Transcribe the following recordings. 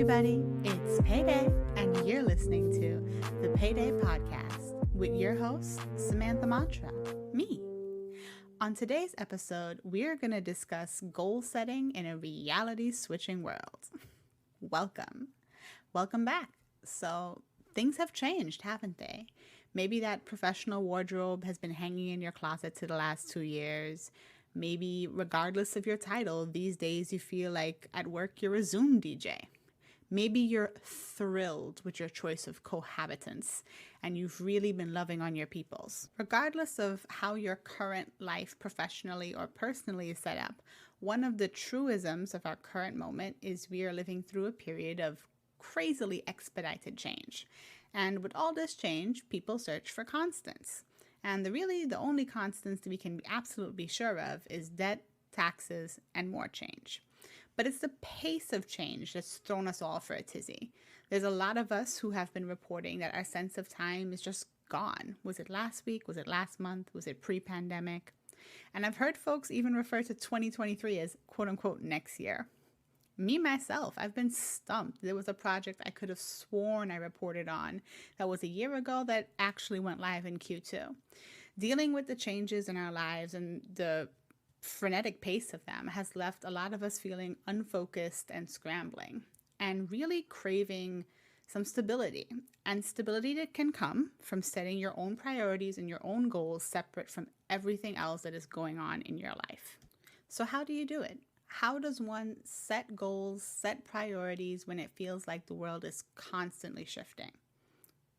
everybody, it's Payday, and you're listening to the Payday Podcast with your host, Samantha Mantra, me. On today's episode, we're going to discuss goal setting in a reality-switching world. Welcome back. So, things have changed, haven't they? Maybe that professional wardrobe has been hanging in your closet for the last 2 years. Maybe regardless of your title, these days you feel like at work you're a Zoom DJ. Maybe you're thrilled with your choice of cohabitants and you've really been loving on your peoples. Regardless of how your current life professionally or personally is set up, one of the truisms of our current moment is we are living through a period of crazily expedited change. And with all this change, people search for constants. And the only constants that we can be absolutely sure of is debt, taxes, and more change. But it's the pace of change that's thrown us all for a tizzy. There's a lot of us who have been reporting that our sense of time is just gone. Was it last week? Was it last month? Was it pre-pandemic? And I've heard folks even refer to 2023 as quote-unquote next year. Me, myself, I've been stumped. There was a project I could have sworn I reported on that was a year ago that actually went live in Q2. Dealing with the changes in our lives and the frenetic pace of them has left a lot of us feeling unfocused and scrambling and really craving some stability. And stability that can come from setting your own priorities and your own goals separate from everything else that is going on in your life. So how do you do it? How does one set goals, set priorities when it feels like the world is constantly shifting?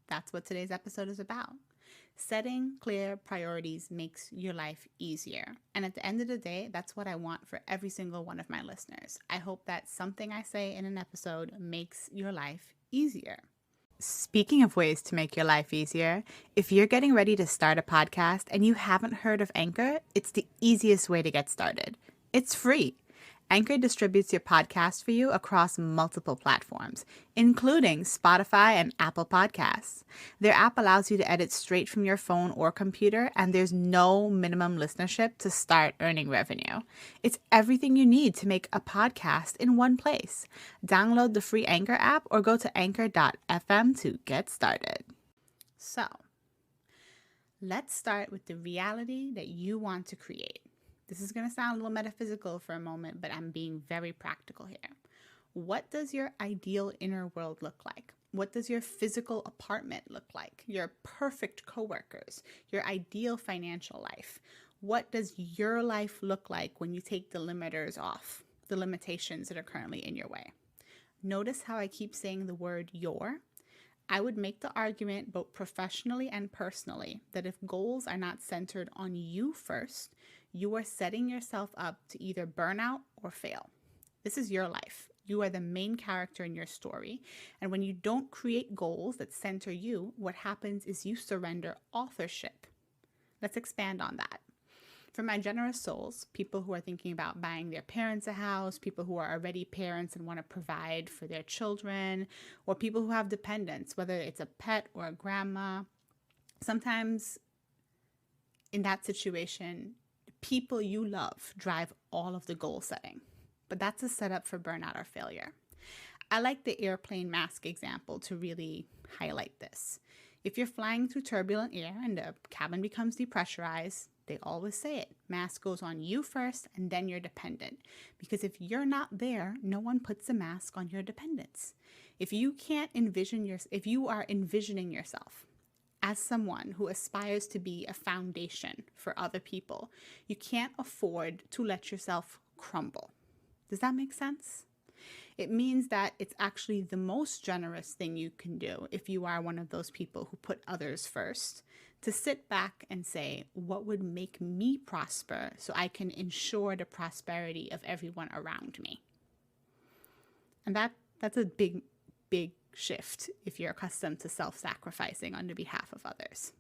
That's what today's episode is about. Setting clear priorities makes your life easier. And at the end of the day, that's what I want for every single one of my listeners. I hope that something I say in an episode makes your life easier. Speaking of ways to make your life easier, if you're getting ready to start a podcast and you haven't heard of Anchor, it's the easiest way to get started. It's free. Anchor distributes your podcast for you across multiple platforms, including Spotify and Apple Podcasts. Their app allows you to edit straight from your phone or computer, and there's no minimum listenership to start earning revenue. It's everything you need to make a podcast in one place. Download the free Anchor app or go to anchor.fm to get started. So, let's start with the reality that you want to create. This is going to sound a little metaphysical for a moment, but I'm being very practical here. What does your ideal inner world look like? What does your physical apartment look like? Your perfect coworkers, your ideal financial life? What does your life look like when you take the limiters off, the limitations that are currently in your way? Notice how I keep saying the word your. I would make the argument both professionally and personally that if goals are not centered on you first, you are setting yourself up to either burn out or fail. This is your life. You are the main character in your story. And when you don't create goals that center you, what happens is you surrender authorship. Let's expand on that. For my generous souls, people who are thinking about buying their parents a house, people who are already parents and want to provide for their children, or people who have dependents, whether it's a pet or a grandma, sometimes in that situation, people you love drive all of the goal setting, but that's a setup for burnout or failure. I like the airplane mask example to really highlight this. If you're flying through turbulent air and the cabin becomes depressurized, they always say it. Mask goes on you first and then your dependent. Because if you're not there, no one puts a mask on your dependents. If you are envisioning yourself as someone who aspires to be a foundation for other people, you can't afford to let yourself crumble. Does that make sense? It means that it's actually the most generous thing you can do if you are one of those people who put others first, to sit back and say, what would make me prosper so I can ensure the prosperity of everyone around me? And that's a big, big shift if you're accustomed to self-sacrificing on the behalf of others.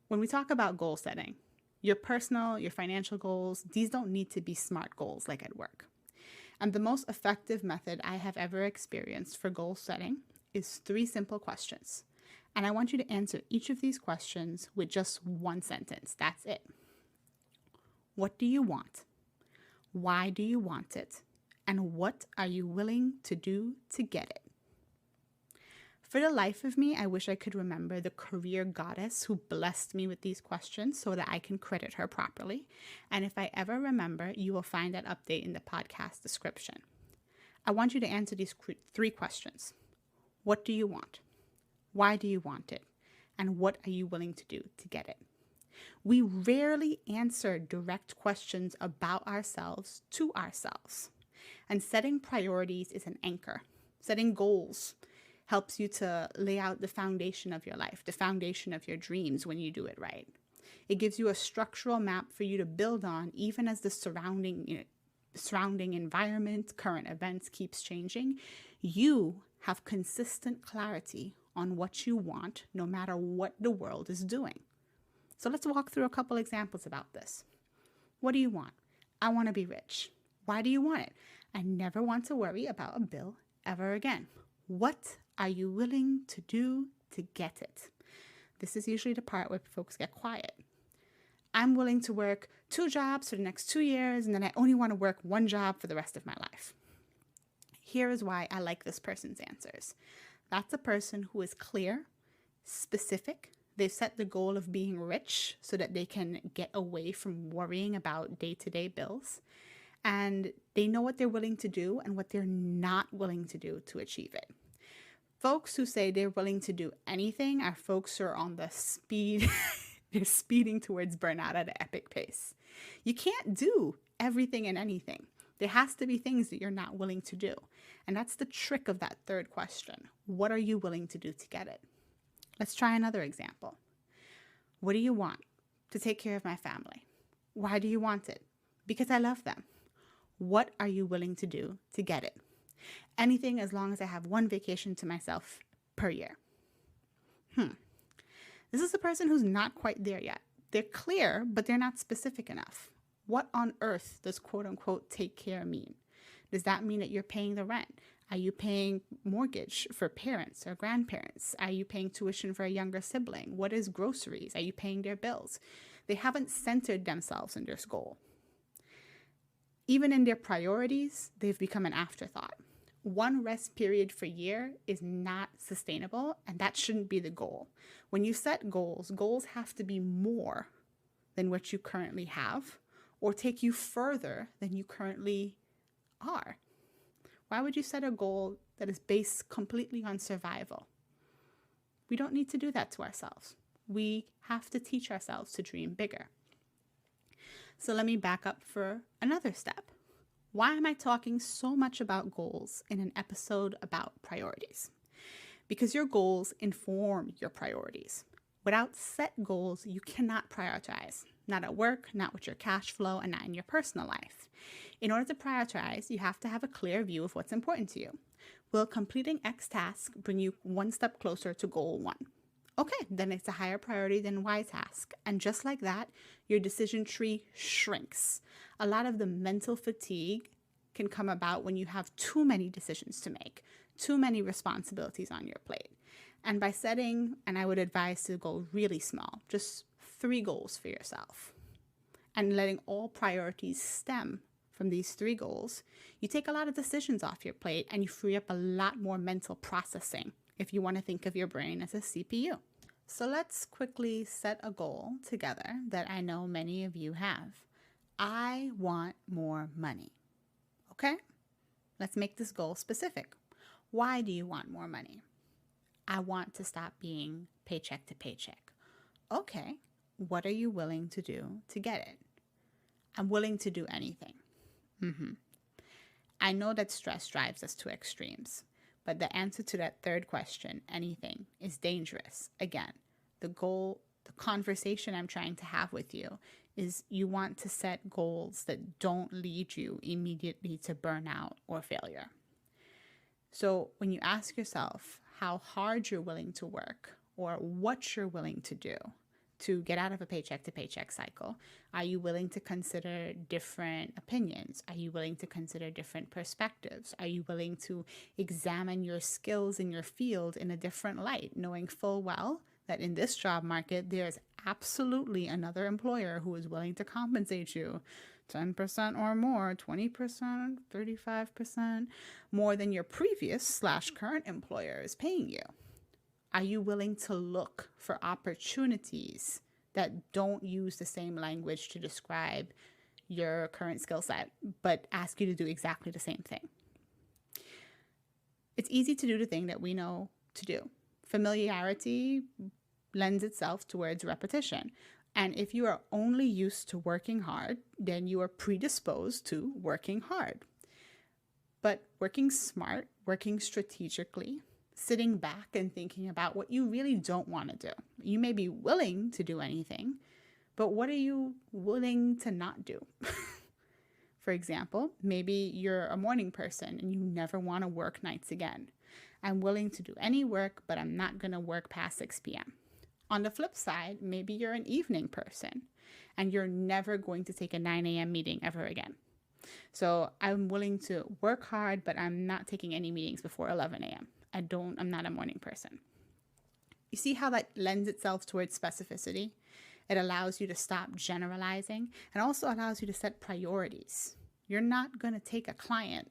When we talk about goal setting, your personal, your financial goals, these don't need to be SMART goals like at work. And the most effective method I have ever experienced for goal setting is 3 simple questions. And I want you to answer each of these questions with just one sentence. That's it. What do you want? Why do you want it? And what are you willing to do to get it? For the life of me, I wish I could remember the career goddess who blessed me with these questions so that I can credit her properly. And if I ever remember, you will find that update in the podcast description. I want you to answer these 3 questions. What do you want? Why do you want it? And what are you willing to do to get it? We rarely answer direct questions about ourselves to ourselves. And setting priorities is an anchor. Setting goals helps you to lay out the foundation of your life, the foundation of your dreams when you do it right. It gives you a structural map for you to build on, even as the surrounding environment, current events keeps changing. You have consistent clarity on what you want, no matter what the world is doing. So let's walk through a couple examples about this. What do you want? I want to be rich. Why do you want it? I never want to worry about a bill ever again. What are you willing to do to get it? This is usually the part where folks get quiet. I'm willing to work 2 jobs for the next 2 years, and then I only want to work 1 job for the rest of my life. Here is why I like this person's answers. That's a person who is clear, specific. They've set the goal of being rich so that they can get away from worrying about day-to-day bills. And they know what they're willing to do and what they're not willing to do to achieve it. Folks who say they're willing to do anything are folks who are on the speed. They're speeding towards burnout at an epic pace. You can't do everything and anything. There has to be things that you're not willing to do. And that's the trick of that 3rd question. What are you willing to do to get it? Let's try another example. What do you want? To take care of my family. Why do you want it? Because I love them. What are you willing to do to get it? Anything as long as I have 1 vacation to myself per year. This is a person who's not quite there yet. They're clear, but they're not specific enough. What on earth does quote unquote take care mean? Does that mean that you're paying the rent? Are you paying mortgage for parents or grandparents? Are you paying tuition for a younger sibling? What is groceries? Are you paying their bills? They haven't centered themselves in this goal. Even in their priorities, they've become an afterthought. 1 rest period per year is not sustainable, and that shouldn't be the goal. When you set goals, goals have to be more than what you currently have or take you further than you currently are. Why would you set a goal that is based completely on survival? We don't need to do that to ourselves. We have to teach ourselves to dream bigger. So let me back up for another step. Why am I talking so much about goals in an episode about priorities? Because your goals inform your priorities. Without set goals, you cannot prioritize. Not at work, not with your cash flow, and not in your personal life. In order to prioritize, you have to have a clear view of what's important to you. Will completing X task bring you 1 step closer to goal 1? Okay, then it's a higher priority than Y task. And just like that, your decision tree shrinks. A lot of the mental fatigue can come about when you have too many decisions to make, too many responsibilities on your plate. And by setting, and I would advise to go really small, just 3 goals for yourself, and letting all priorities stem from these 3 goals, you take a lot of decisions off your plate and you free up a lot more mental processing if you want to think of your brain as a CPU. So let's quickly set a goal together that I know many of you have. I want more money. Okay? Let's make this goal specific. Why do you want more money? I want to stop being paycheck to paycheck. Okay, what are you willing to do to get it? I'm willing to do anything. I know that stress drives us to extremes, but the answer to that 3rd question, anything, is dangerous. Again, the conversation I'm trying to have with you is you want to set goals that don't lead you immediately to burnout or failure. So when you ask yourself how hard you're willing to work or what you're willing to do to get out of a paycheck to paycheck cycle, are you willing to consider different opinions? Are you willing to consider different perspectives? Are you willing to examine your skills in your field in a different light, knowing full well that in this job market, there's absolutely another employer who is willing to compensate you 10% or more, 20%, 35% more than your previous/current employer is paying you? Are you willing to look for opportunities that don't use the same language to describe your current skill set, but ask you to do exactly the same thing? It's easy to do the thing that we know to do. Familiarity lends itself towards repetition. And if you are only used to working hard, then you are predisposed to working hard. But working smart, working strategically, sitting back and thinking about what you really don't want to do. You may be willing to do anything, but what are you willing to not do? For example, maybe you're a morning person and you never want to work nights again. I'm willing to do any work, but I'm not going to work past 6 p.m. On the flip side, maybe you're an evening person and you're never going to take a 9 a.m. meeting ever again. So I'm willing to work hard, but I'm not taking any meetings before 11 a.m. I'm not a morning person. You see how that lends itself towards specificity? It allows you to stop generalizing and also allows you to set priorities. You're not going to take a client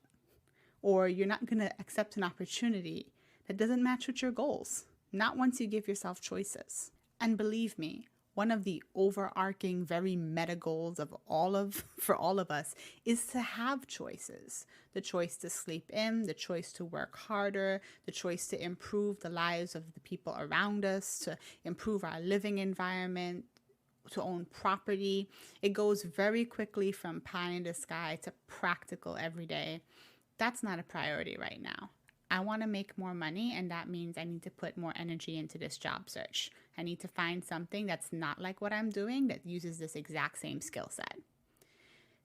or you're not going to accept an opportunity that doesn't match with your goals. Not once you give yourself choices. And believe me, one of the overarching, very meta goals for all of us is to have choices. The choice to sleep in, the choice to work harder, the choice to improve the lives of the people around us, to improve our living environment, to own property. It goes very quickly from pie in the sky to practical every day. That's not a priority right now. I want to make more money, and that means I need to put more energy into this job search. I need to find something that's not like what I'm doing that uses this exact same skill set.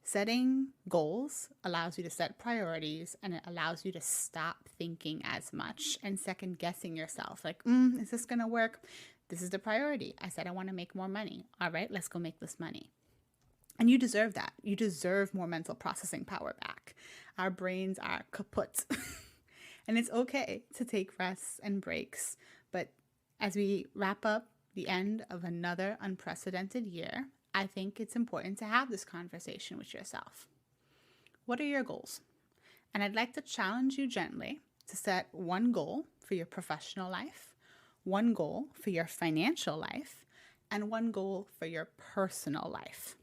Setting goals allows you to set priorities, and it allows you to stop thinking as much and second guessing yourself. Like, is this going to work? This is the priority. I said I want to make more money. All right, let's go make this money. And you deserve that. You deserve more mental processing power back. Our brains are kaput. And it's okay to take rests and breaks. But as we wrap up the end of another unprecedented year, I think it's important to have this conversation with yourself. What are your goals? And I'd like to challenge you gently to set one goal for your professional life, one goal for your financial life, and one goal for your personal life.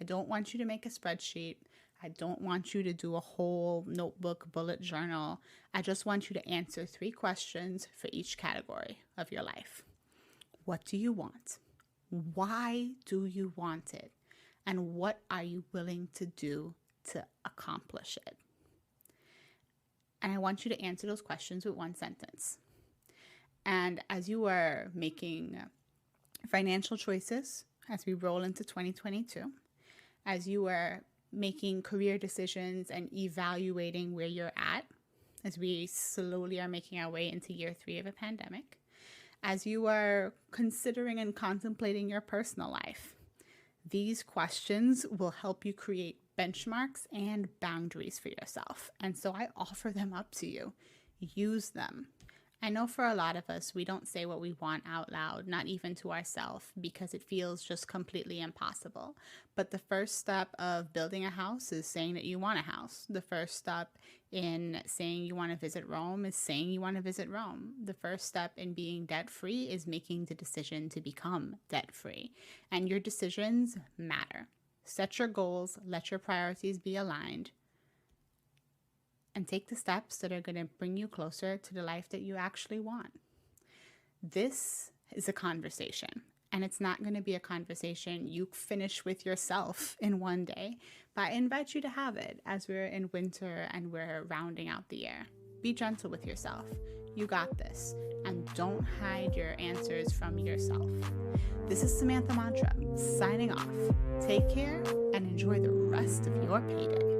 I don't want you to make a spreadsheet. I don't want you to do a whole notebook bullet journal. I just want you to answer 3 questions for each category of your life. What do you want? Why do you want it? And what are you willing to do to accomplish it? And I want you to answer those questions with 1 sentence. And as you are making financial choices, as we roll into 2022, as you are making career decisions and evaluating where you're at, as we slowly are making our way into year 3 of a pandemic, as you are considering and contemplating your personal life, these questions will help you create benchmarks and boundaries for yourself. And so I offer them up to you. Use them. I know for a lot of us, we don't say what we want out loud, not even to ourselves, because it feels just completely impossible. But the first step of building a house is saying that you want a house. The first step in saying you want to visit Rome is saying you want to visit Rome. The first step in being debt-free is making the decision to become debt-free. And your decisions matter. Set your goals, let your priorities be aligned, and take the steps that are going to bring you closer to the life that you actually want. This is a conversation, and it's not going to be a conversation you finish with yourself in one day, but I invite you to have it as we're in winter and we're rounding out the year. Be gentle with yourself. You got this, and don't hide your answers from yourself. This is Samantha Mantra, signing off. Take care and enjoy the rest of your payday.